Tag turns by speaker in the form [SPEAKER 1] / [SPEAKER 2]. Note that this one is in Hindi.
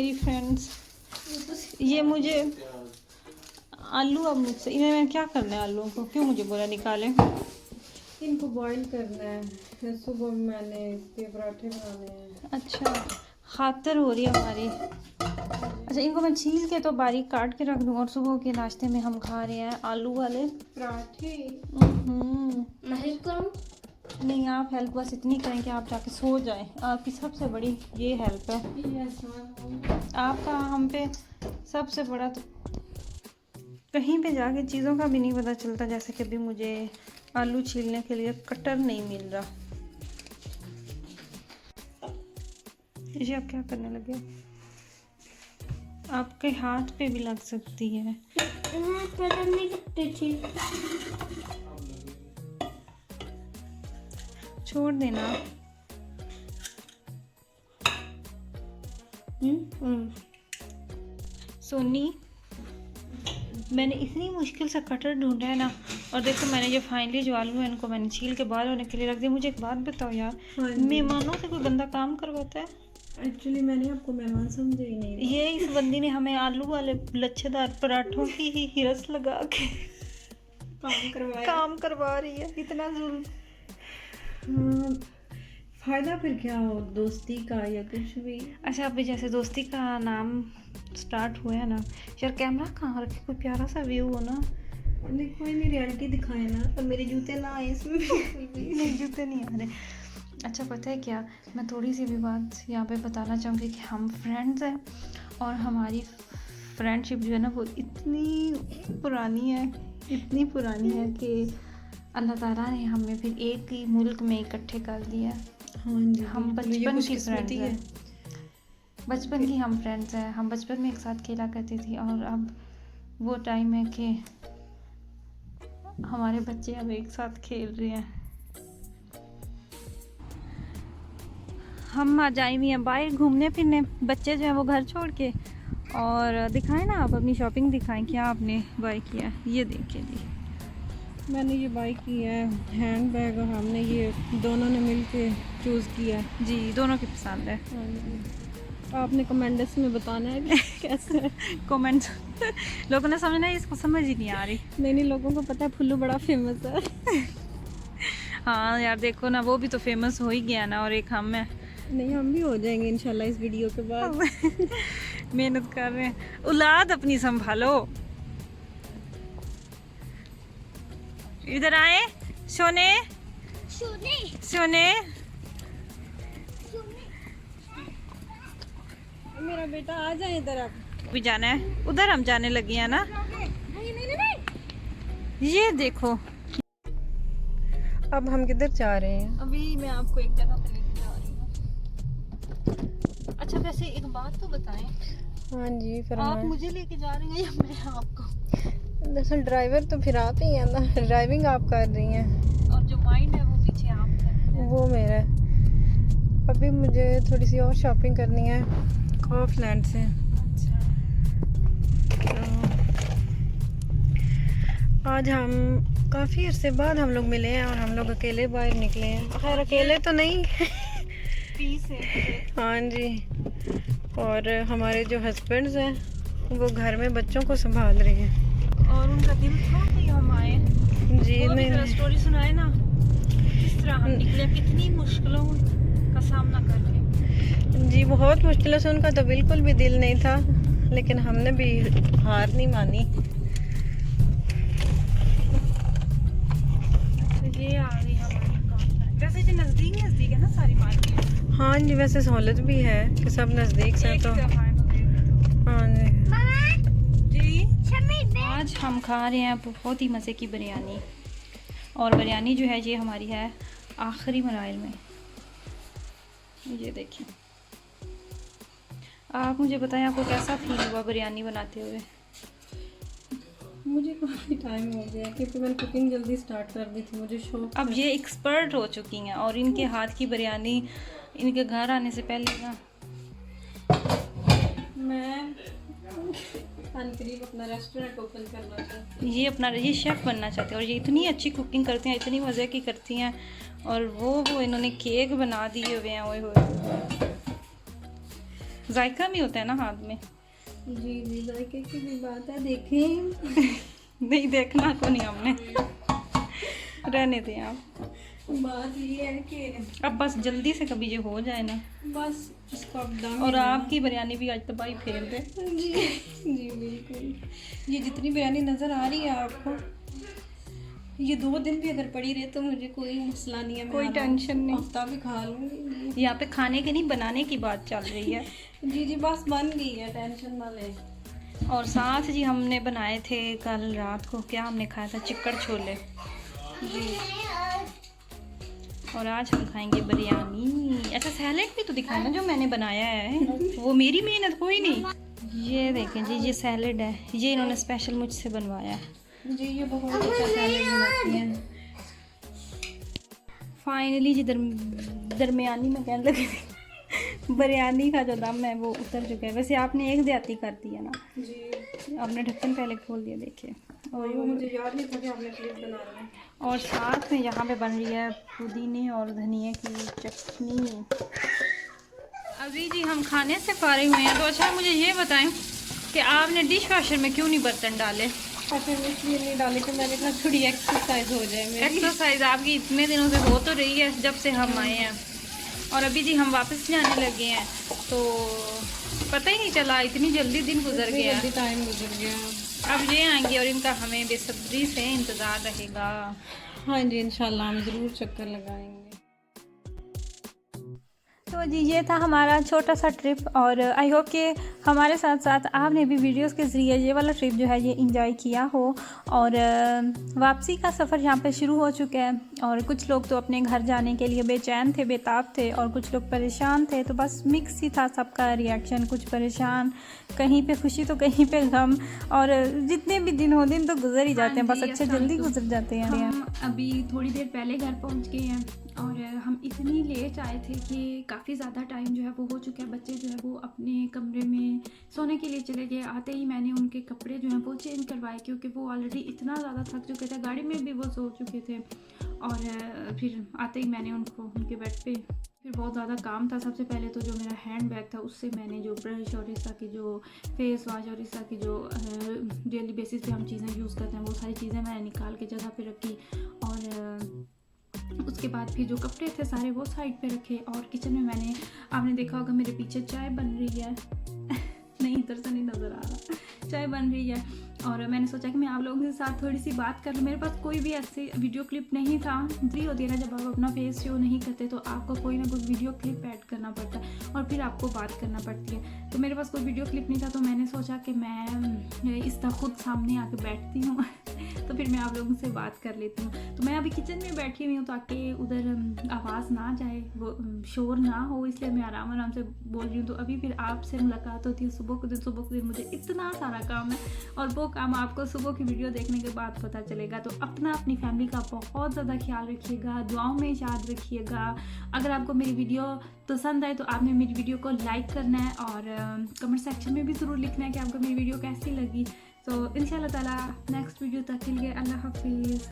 [SPEAKER 1] मेरी फ्रेंड्स। ये मुझे आलू, अब मुझसे इन्हें मैं क्या करना है आलूओं को, क्यों मुझे बोला निकालें?
[SPEAKER 2] इनको बॉईल करना है, फिर सुबह मैंने इसके पराठे बनाने हैं।
[SPEAKER 1] अच्छा, खातर हो रही है हमारी। अच्छा, इनको मैं छील के तो बारीक काट के रख दूँ और सुबह के नाश्ते में हम खा रहे हैं आलू वाले
[SPEAKER 2] पराठे।
[SPEAKER 1] मैं हेल्प करूँ? नहीं, आप हेल्प बस इतनी करें कि आप जाके सो जाएं। आपकी सबसे बड़ी ये हेल्प है आपका हम पे। सबसे बड़ा तो कहीं पे जाके चीज़ों का भी नहीं पता चलता, जैसे कि अभी मुझे आलू छीलने के लिए कटर नहीं मिल रहा। ये आप क्या करने लगे? आपके हाथ पे भी लग सकती है।
[SPEAKER 3] कटर नहीं करती थी।
[SPEAKER 1] छोड़ देना। सोनी, मैंने इतनी मुश्किल से कटर ढूंढा है ना, और देखो मैंने जो फाइनली जो आलू है इनको मैंने छील के बाहर होने के लिए रख दिया। मुझे एक बात बताओ यार, मेहमानों से कोई बंदा काम करवाता है?
[SPEAKER 2] एक्चुअली मैंने आपको मेहमान समझा ही नहीं।
[SPEAKER 1] ये इस बंदी ने हमें आलू वाले लच्छेदार पराठों की ही हिरस लगा के काम करवा रही है। इतना जुल्म।
[SPEAKER 2] फायदा फिर क्या हो दोस्ती का या कुछ भी।
[SPEAKER 1] अच्छा, अभी जैसे दोस्ती का नाम स्टार्ट हुआ है ना यार, कैमरा कहाँ रखे, कोई प्यारा सा व्यू हो ना।
[SPEAKER 2] नहीं कोई नहीं, रियलिटी दिखाए ना।
[SPEAKER 1] और मेरे जूते ना आए इसमें मेरे जूते नहीं आ रहे। अच्छा, पता है क्या, मैं थोड़ी सी भी बात यहाँ पे बताना चाहूँगी कि हम फ्रेंड्स हैं और हमारी फ्रेंडशिप जो है ना वो इतनी पुरानी है कि अल्लाह ताला ने हमें फिर एक ही मुल्क में इकट्ठे कर दिया।
[SPEAKER 2] हाँ जी,
[SPEAKER 1] हम बचपन की फ्रेंड्स
[SPEAKER 2] है।
[SPEAKER 1] हैं, बचपन की हम फ्रेंड्स हैं। हम बचपन में एक साथ खेला करती थी और अब वो टाइम है कि हमारे बच्चे अब एक साथ खेल रहे हैं। हम आ जाए हुई हैं बाहर घूमने फिरने, बच्चे जो हैं वो घर छोड़ के। और दिखाएं ना, आप अपनी शॉपिंग दिखाएं, क्या आपने बाय किया। ये देखिए जी,
[SPEAKER 2] मैंने ये बाई की है हैंड बैग, और हमने ये दोनों ने मिल के चूज़ किया है।
[SPEAKER 1] जी दोनों की पसंद है।
[SPEAKER 2] आपने कमेंट्स में बताना है कि कैसे है।
[SPEAKER 1] कमेंट्स लोगों ने समझना है, इसको समझ ही नहीं आ रही।
[SPEAKER 2] नहीं लोगों को पता है फुल्लू बड़ा फेमस है।
[SPEAKER 1] हाँ यार देखो ना, वो भी तो फेमस हो ही गया ना, और एक हम है।
[SPEAKER 2] नहीं हम भी हो जाएंगे इंशाल्लाह इस वीडियो के बाद।
[SPEAKER 1] मेहनत कर रहे हैं। औलाद अपनी संभालो। इधर आए सोने सोने।
[SPEAKER 2] मेरा बेटा आ जाए इधर। आप
[SPEAKER 1] भी जाना है उधर, हम जाने लगी हैं ना। ये देखो,
[SPEAKER 2] अब हम किधर जा रहे हैं?
[SPEAKER 1] अभी मैं आपको एक जगह पे लेके जा रही हूँ। अच्छा वैसे एक बात तो बताएं,
[SPEAKER 2] हाँ जी
[SPEAKER 1] आप
[SPEAKER 2] फरमाएं।
[SPEAKER 1] मुझे लेके जा रही हैं या मैं आपको?
[SPEAKER 2] दरअसल ड्राइवर तो फिर आप ही हैं ना, ड्राइविंग आप कर रही हैं
[SPEAKER 1] और जो माइंड है वो पीछे आप कर रहे हैं।
[SPEAKER 2] वो मेरा है। अभी मुझे थोड़ी सी और शॉपिंग करनी है कॉफलैंड से।
[SPEAKER 1] अच्छा,
[SPEAKER 2] तो आज हम काफ़ी अरसे बाद हम लोग मिले हैं और हम लोग अकेले बाहर निकले हैं। खैर अकेले तो नहीं
[SPEAKER 1] पीस है।
[SPEAKER 2] हाँ जी, और हमारे जो हस्बैंड्स हैं वो घर में बच्चों को संभाल रहे हैं।
[SPEAKER 1] और उनका दिल था कि हम आए।
[SPEAKER 2] जी
[SPEAKER 1] वो भी जरा स्टोरी सुनाए ना, किस तरह हम निकले, कितनी मुश्किलों का सामना करके।
[SPEAKER 2] जी बहुत मुश्किलों से, उनका तो बिल्कुल भी दिल नहीं था, लेकिन हमने भी हार नहीं मानी।
[SPEAKER 1] ये आ रही हमारी कॉन्फ्रेंस। वैसे ये नज़दीक है ना सारी मार्केट।
[SPEAKER 2] हाँ जी, वैसे सहूलत भी है कि सब नज़दीक से। तो हाँ जी,
[SPEAKER 1] आज हम खा रहे हैं बहुत ही मज़े की बिरयानी, और बिरयानी जो है ये हमारी है आखिरी मराइल में। ये देखिए, आप मुझे बताएं आपको कैसा फील हुआ बिरयानी बनाते हुए?
[SPEAKER 2] मुझे काफ़ी टाइम हो गया क्योंकि मैंने कुकिंग जल्दी स्टार्ट कर दी थी, मुझे शौक।
[SPEAKER 1] अब ये एक्सपर्ट हो चुकी हैं और इनके हाथ की बिरयानी इनके घर आने से पहले ना
[SPEAKER 2] मैं करीब अपना रेस्टोरेंट ओपन करना चाहती हूँ।
[SPEAKER 1] ये शेफ़ बनना चाहते हैं, और ये इतनी अच्छी कुकिंग करती हैं, इतनी मज़े की करती हैं। और वो इन्होंने केक बना दिए हुए हैं। ओए होए, जायका भी होता है ना हाथ में।
[SPEAKER 2] जी जी, जायके की भी बात है, देखें।
[SPEAKER 1] नहीं देखना को नहीं हमने, रहने दें आप।
[SPEAKER 2] बात ये है कि
[SPEAKER 1] अब बस जल्दी से कभी ये हो जाए ना,
[SPEAKER 2] बस इसको अब दम
[SPEAKER 1] और
[SPEAKER 2] ही देना।
[SPEAKER 1] आपकी बिरयानी भी आज तबाही फेर दे।
[SPEAKER 2] जी जी बिल्कुल। ये जितनी बिरयानी नज़र आ रही है आपको, ये 2 दिन भी अगर पड़ी रहे तो मुझे कोई मसला नहीं है, मैं
[SPEAKER 1] कोई
[SPEAKER 2] आराम
[SPEAKER 1] टेंशन नहीं।
[SPEAKER 2] हफ्ता भी खा लूँगी।
[SPEAKER 1] यहाँ पे खाने के नहीं बनाने की बात चल रही है।
[SPEAKER 2] जी जी, बस बन गई है, टेंशन ना लें।
[SPEAKER 1] और साथ जी हमने बनाए थे कल रात को, क्या हमने खाया था, चिकन छोले
[SPEAKER 2] जी।
[SPEAKER 1] और आज हम खाएंगे बिरयानी। अच्छा सैलेड भी तो दिखाया ना जो मैंने बनाया है, वो मेरी मेहनत कोई नहीं। ये देखें जी, ये सैलेड है, ये इन्होंने स्पेशल मुझसे बनवाया है।
[SPEAKER 2] जी ये बहुत अच्छा सैलेड बनाती हैं।
[SPEAKER 1] फाइनली जी दरमियानी में कहने लगी बिरयानी का जो दम है वो उतर चुका है। वैसे आपने एक ज्यादती कर दी है ना,
[SPEAKER 2] जी
[SPEAKER 1] आपने ढक्कन पहले खोल दिया, देखिए।
[SPEAKER 2] और वो मुझे याद नहीं था कि आपने क्लिप बनाना है।
[SPEAKER 1] और साथ में यहाँ पे बन रही है पुदीने और धनिया की चटनी। अभी जी हम खाने से फारिग हुए हैं, तो अच्छा मुझे ये बताएं कि आपने डिश वॉशर में क्यों नहीं बर्तन डाले?
[SPEAKER 2] अच्छा, इसलिए नहीं डाले कि मैंने कहा थोड़ी एक्सरसाइज हो जाए मेरी।
[SPEAKER 1] एक्सरसाइज आपकी इतने दिनों से हो तो रही है जब से हम आए हैं, और अभी जी हम वापस जाने लगे हैं, तो पता ही नहीं चला, इतनी जल्दी दिन गुजर
[SPEAKER 2] इतनी
[SPEAKER 1] गया।
[SPEAKER 2] जल्दी टाइम गुजर गया।
[SPEAKER 1] अब ये आएंगे और इनका हमें बेसब्री से इंतज़ार रहेगा।
[SPEAKER 2] हाँ जी, इंशाल्लाह हम ज़रूर चक्कर लगाएंगे।
[SPEAKER 1] तो जी ये था हमारा छोटा सा ट्रिप, और आई होप कि हमारे साथ साथ आपने भी वीडियोस के ज़रिए ये वाला ट्रिप जो है ये इंजॉय किया हो। और वापसी का सफ़र यहाँ पे शुरू हो चुका है, और कुछ लोग तो अपने घर जाने के लिए बेचैन थे, बेताब थे, और कुछ लोग परेशान थे। तो बस मिक्स ही था सबका रिएक्शन, कुछ परेशान, कहीं पे खुशी तो कहीं पे गम, और जितने भी दिन हो दिन तो गुजर ही जाते हैं, बस अच्छे जल्दी गुजर जाते हैं।
[SPEAKER 4] हम अभी थोड़ी देर पहले घर पहुंच गए हैं, और हम इतनी लेट आए थे कि काफ़ी ज़्यादा टाइम जो है वो हो चुका है। बच्चे जो है वो अपने कमरे में सोने के लिए चले गए। आते ही मैंने उनके कपड़े जो हैं वो चेंज करवाए, क्योंकि वो ऑलरेडी इतना ज़्यादा थक चुके थे, गाड़ी में भी वो सो चुके थे। और फिर आते ही मैंने उनको उनके बेड पे, फिर बहुत ज़्यादा काम था। सबसे पहले तो जो मेरा हैंड बैग था उससे मैंने जो ब्रश और इस तरह की जो फेस वॉश और इस तरह की जो डेली बेसिस पे हम चीज़ें यूज़ करते हैं वो सारी चीज़ें मैंने निकाल के जगह पे रखी। और उसके बाद फिर जो कपड़े थे सारे वो साइड पे रखे, और किचन में मैंने, आपने देखा होगा मेरे पीछे चाय बन रही है नहीं इधर से नहीं नज़र आ रहा, चाय बन रही है। और मैंने सोचा कि मैं आप लोगों के साथ थोड़ी सी बात कर लूँ। मेरे पास कोई भी ऐसे वीडियो क्लिप नहीं था। फ्री होती है ना, जब आप अपना फेस शो नहीं करते तो आपको कोई ना कोई वीडियो क्लिप ऐड करना पड़ता है और फिर आपको बात करना पड़ती है। तो मेरे पास कोई वीडियो क्लिप नहीं था, तो मैंने सोचा कि मैं इसका खुद सामने आके बैठती हूँ तो फिर मैं आप लोगों से बात कर लेती हूँ। तो मैं अभी किचन में बैठी हुई हूँ ताकि उधर आवाज़ ना जाए, वो शोर ना हो, इसलिए मैं आराम आराम से बोल रही हूँ। तो अभी फिर आपसे मुलाकात होती है सुबह के दिन मुझे इतना सारा काम है, और वो काम आपको सुबह की वीडियो देखने के बाद पता चलेगा। तो अपनी फैमिली का बहुत ज़्यादा ख्याल रखिएगा, दुआओं में याद रखिएगा। अगर आपको मेरी वीडियो पसंद आए तो आपने मेरी वीडियो को लाइक करना है, और कमेंट सेक्शन में भी ज़रूर लिखना है कि आपको मेरी वीडियो कैसी लगी। तो इंशाल्लाह ताला नेक्स्ट वीडियो तक के लिए अल्लाह हाफिज़।